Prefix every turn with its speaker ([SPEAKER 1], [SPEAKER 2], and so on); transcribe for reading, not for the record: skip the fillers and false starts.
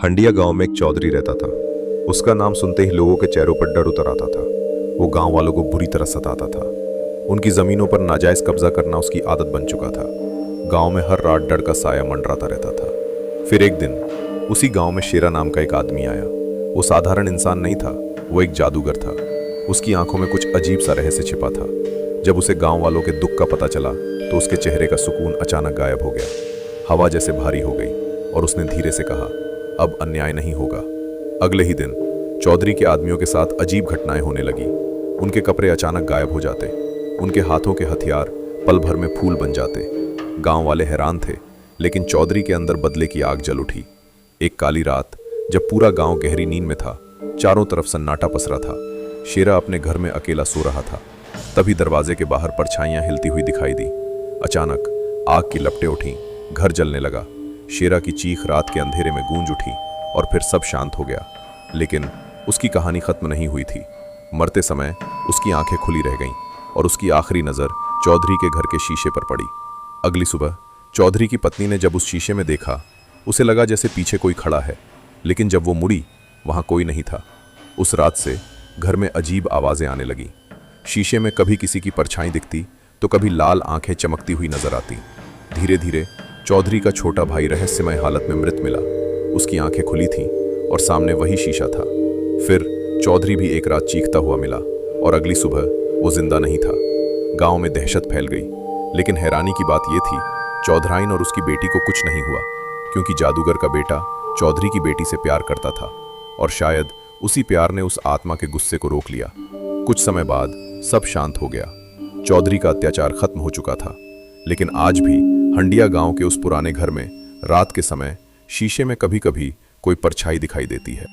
[SPEAKER 1] हंडिया गांव में एक चौधरी रहता था। उसका नाम सुनते ही लोगों के चेहरों पर डर उतर आता था। वो गांव वालों को बुरी तरह सताता था। उनकी जमीनों पर नाजायज कब्जा करना उसकी आदत बन चुका था। गांव में हर रात डर का साया मंडराता रहता था। फिर एक दिन उसी गांव में शेरा नाम का एक आदमी आया। वो साधारण इंसान नहीं था, वो एक जादूगर था। उसकी आंखों में कुछ अजीब सा रहस्य छिपा था। जब उसे गांव वालों के दुख का पता चला तो उसके चेहरे का सुकून अचानक गायब हो गया। हवा जैसे भारी हो गई और उसने धीरे से कहा, अब अन्याय नहीं होगा। अगले ही दिन चौधरी के आदमियों के साथ अजीब घटनाएं होने लगी। उनके कपड़े अचानक गायब हो जाते, उनके हाथों के हथियार पल भर में फूल बन जाते। गांव वाले हैरान थे, लेकिन चौधरी के अंदर बदले की आग जल उठी। एक काली रात जब पूरा गांव गहरी नींद में था, चारों तरफ सन्नाटा पसरा था। शेरा अपने घर में अकेला सो रहा था। तभी दरवाजे के बाहर परछाइयां हिलती हुई दिखाई दी। अचानक आग की लपटें उठी, घर जलने लगा। शेरा की चीख रात के अंधेरे में गूंज उठी और फिर सब शांत हो गया। लेकिन उसकी कहानी खत्म नहीं हुई थी। मरते समय उसकी आंखें खुली रह गईं और उसकी आखिरी नज़र चौधरी के घर के शीशे पर पड़ी। अगली सुबह चौधरी की पत्नी ने जब उस शीशे में देखा, उसे लगा जैसे पीछे कोई खड़ा है, लेकिन जब वो मुड़ी वहां कोई नहीं था। उस रात से घर में अजीब आवाज़ें आने लगी। शीशे में कभी किसी की परछाई दिखती तो कभी लाल आंखें चमकती हुई नजर आती। धीरे धीरे चौधरी का छोटा भाई रहस्यमय हालत में मृत मिला। उसकी आंखें खुली थीं और सामने वही शीशा था। फिर चौधरी भी एक रात चीखता हुआ मिला और अगली सुबह वो जिंदा नहीं था। गांव में दहशत फैल गई, लेकिन हैरानी की बात यह थी, चौधराइन और उसकी बेटी को कुछ नहीं हुआ, क्योंकि जादूगर का बेटा चौधरी की बेटी से प्यार करता था और शायद उसी प्यार ने उस आत्मा के गुस्से को रोक लिया। कुछ समय बाद सब शांत हो गया। चौधरी का अत्याचार खत्म हो चुका था, लेकिन आज भी हंडिया गांव के उस पुराने घर में रात के समय शीशे में कभी कभी कोई परछाई दिखाई देती है।